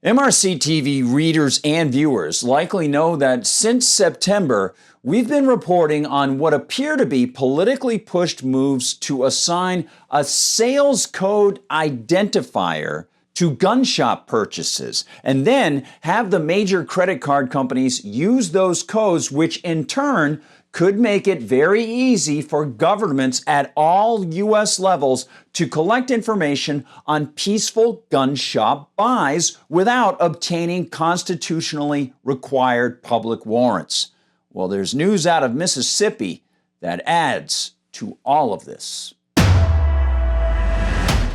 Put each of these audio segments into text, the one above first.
MRC-TV readers and viewers likely know that since September, we've been reporting on what appear to be politically pushed moves to assign a sales code identifier to gun shop purchases, and then have the major credit card companies use those codes, which in turn could make it very easy for governments at all U.S. levels to collect information on peaceful gun shop buys without obtaining constitutionally required public warrants. Well, there's news out of Mississippi that adds to all of this.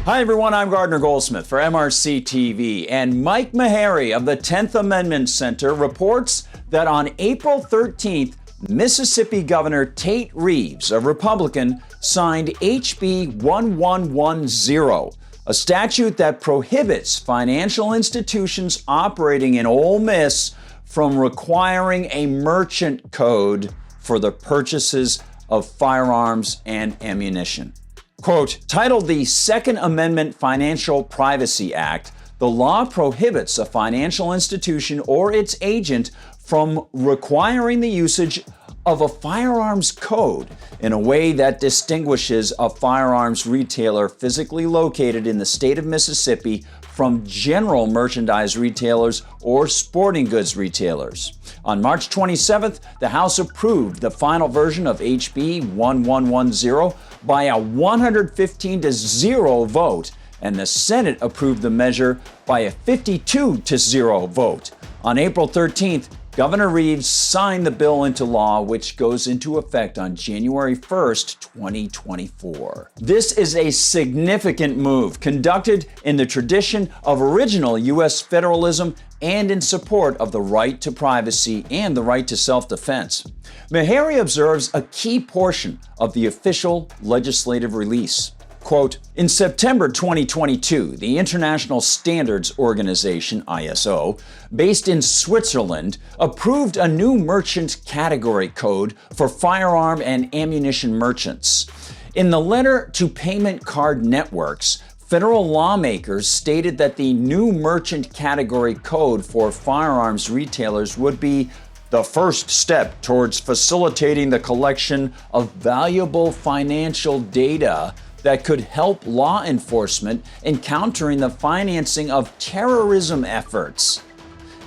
Hi everyone, I'm Gardner Goldsmith for MRC TV, and Mike Meharry of the 10th Amendment Center reports that on April 13th, Mississippi Governor Tate Reeves, a Republican, signed HB 1110, a statute that prohibits financial institutions operating in Ole Miss from requiring a merchant code for the purchases of firearms and ammunition. Quote, titled the Second Amendment Financial Privacy Act, the law prohibits a financial institution or its agent from requiring the usage of a firearms code in a way that distinguishes a firearms retailer physically located in the state of Mississippi from general merchandise retailers or sporting goods retailers. On March 27th, the House approved the final version of HB 1110 by a 115-0 vote, and the Senate approved the measure by a 52-0 vote. On April 13th, Governor Reeves signed the bill into law, which goes into effect on January 1st, 2024. This is a significant move conducted in the tradition of original U.S. federalism and in support of the right to privacy and the right to self-defense. Meharry observes a key portion of the official legislative release. Quote, in September 2022, the International Standards Organization, ISO, based in Switzerland, approved a new merchant category code for firearm and ammunition merchants. In the letter to payment card networks, federal lawmakers stated that the new merchant category code for firearms retailers would be the first step towards facilitating the collection of valuable financial data that could help law enforcement in countering the financing of terrorism efforts,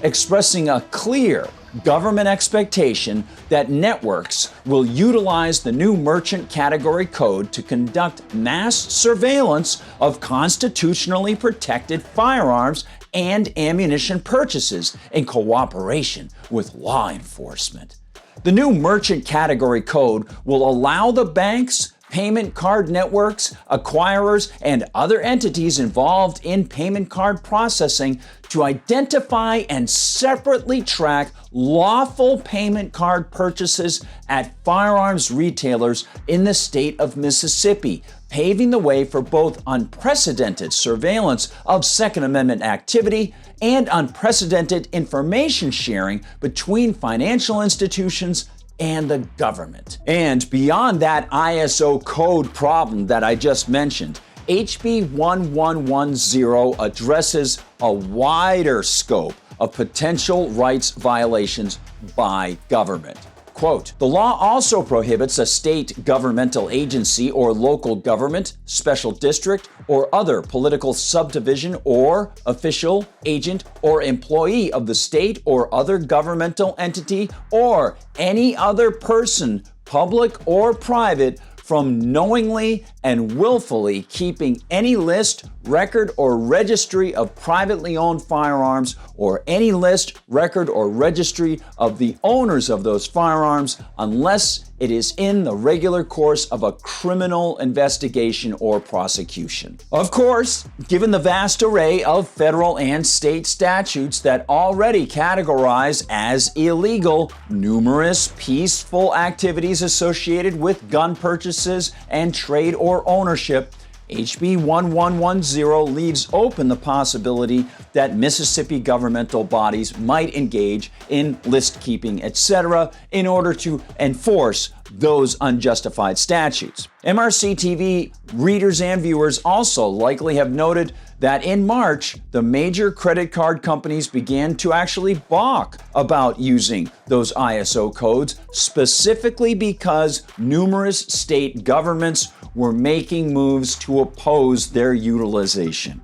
expressing a clear government expectation that networks will utilize the new merchant category code to conduct mass surveillance of constitutionally protected firearms and ammunition purchases in cooperation with law enforcement. The new merchant category code will allow the banks, payment card networks, acquirers, and other entities involved in payment card processing to identify and separately track lawful payment card purchases at firearms retailers in the state of Mississippi, paving the way for both unprecedented surveillance of Second Amendment activity and unprecedented information sharing between financial institutions and the government. And beyond that ISO code problem that I just mentioned, HB 1110 addresses a wider scope of potential rights violations by government. Quote, the law also prohibits a state governmental agency or local government, special district, or other political subdivision or official, agent, or employee of the state or other governmental entity or any other person, public or private, from knowingly and willfully keeping any list, record, or registry of privately owned firearms or any list, record, or registry of the owners of those firearms unless it is in the regular course of a criminal investigation or prosecution. Of course, given the vast array of federal and state statutes that already categorize as illegal numerous peaceful activities associated with gun purchases and trade or ownership, HB 1110 leaves open the possibility that Mississippi governmental bodies might engage in list keeping, etc., in order to enforce those unjustified statutes. MRC TV readers and viewers also likely have noted that in March, the major credit card companies began to actually balk about using those ISO codes, specifically because numerous state governments were making moves to oppose their utilization.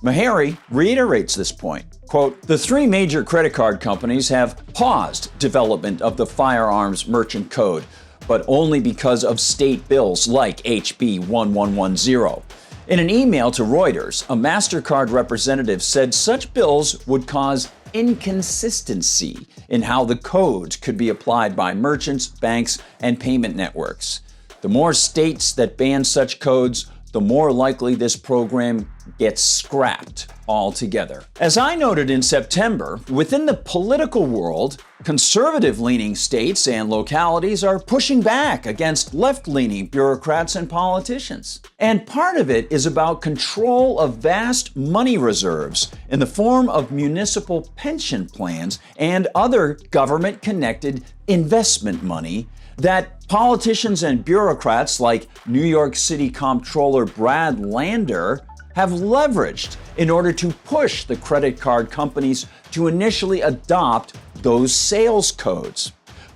Meharry reiterates this point. Quote, "The three major credit card companies have paused development of the firearms merchant code, but only because of state bills like HB 1110. In an email to Reuters, a MasterCard representative said such bills would cause inconsistency in how the codes could be applied by merchants, banks, and payment networks. The more states that ban such codes, the more likely this program gets scrapped altogether." As I noted in September, within the political world, conservative-leaning states and localities are pushing back against left-leaning bureaucrats and politicians. And part of it is about control of vast money reserves in the form of municipal pension plans and other government-connected investment money that politicians and bureaucrats like New York City Comptroller Brad Lander have leveraged in order to push the credit card companies to initially adopt those sales codes.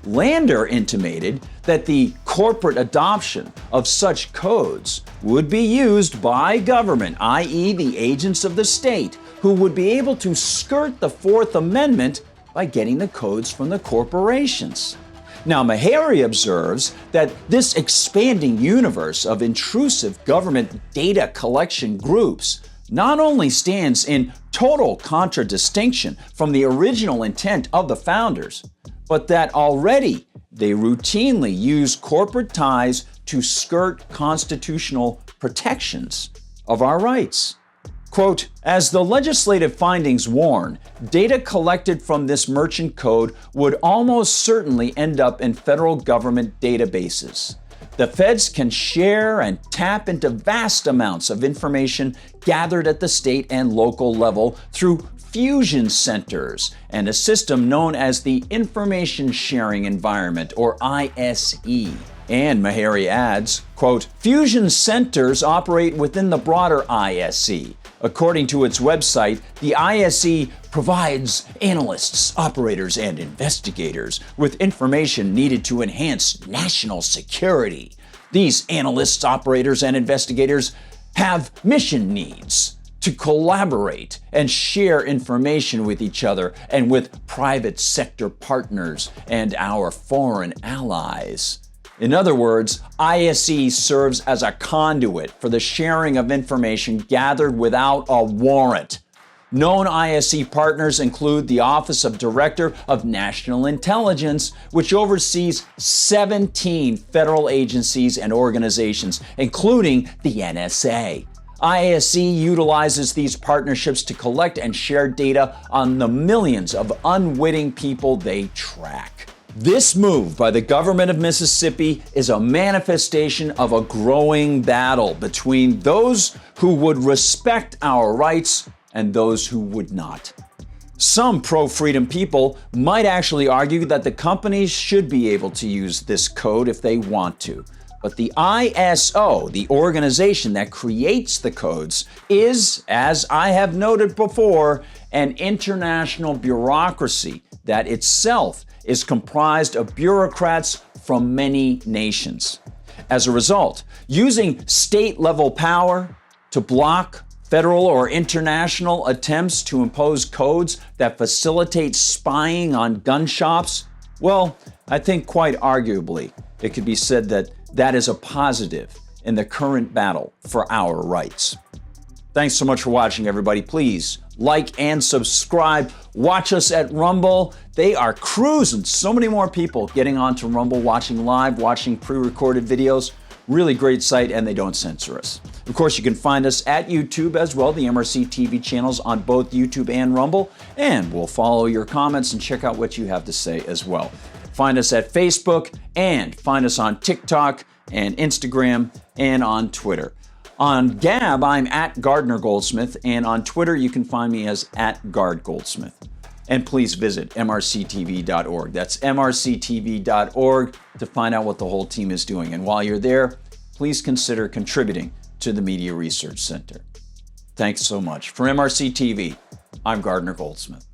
Lander intimated that the corporate adoption of such codes would be used by government, i.e. the agents of the state, who would be able to skirt the Fourth Amendment by getting the codes from the corporations. Now, Meharry observes that this expanding universe of intrusive government data collection groups not only stands in total contradistinction from the original intent of the founders, but that already they routinely use corporate ties to skirt constitutional protections of our rights. Quote, "As the legislative findings warn, data collected from this merchant code would almost certainly end up in federal government databases. The feds can share and tap into vast amounts of information gathered at the state and local level through fusion centers and a system known as the Information Sharing Environment, or ISE. And Meharry adds, quote, "Fusion centers operate within the broader ISE. According to its website, the ISE provides analysts, operators, and investigators with information needed to enhance national security. These analysts, operators, and investigators have mission needs to collaborate and share information with each other and with private sector partners and our foreign allies. In other words, ISE serves as a conduit for the sharing of information gathered without a warrant. Known ISE partners include the Office of Director of National Intelligence, which oversees 17 federal agencies and organizations, including the NSA. ISE utilizes these partnerships to collect and share data on the millions of unwitting people they track. This move by the government of Mississippi is a manifestation of a growing battle between those who would respect our rights and those who would not. Some pro-freedom people might actually argue that the companies should be able to use this code if they want to. But the ISO, the organization that creates the codes, is, as I have noted before, an international bureaucracy that itself is comprised of bureaucrats from many nations. As a result, using state-level power to block federal or international attempts to impose codes that facilitate spying on gun shops, well, I think quite arguably it could be said that that is a positive in the current battle for our rights. Thanks so much for watching, everybody. Please like and subscribe. Watch us at Rumble. They are cruising. So many more people getting onto Rumble, watching live, watching pre-recorded videos. Really great site, and they don't censor us. Of course, you can find us at YouTube as well, the MRC TV channels on both YouTube and Rumble, and we'll follow your comments and check out what you have to say as well. Find us at Facebook, and find us on TikTok and Instagram and on Twitter. On Gab, I'm at Gardner Goldsmith, and on Twitter, you can find me as at Gard Goldsmith. And please visit MRCTV.org. That's MRCTV.org to find out what the whole team is doing. And while you're there, please consider contributing to the Media Research Center. Thanks so much. For MRC TV, I'm Gardner Goldsmith.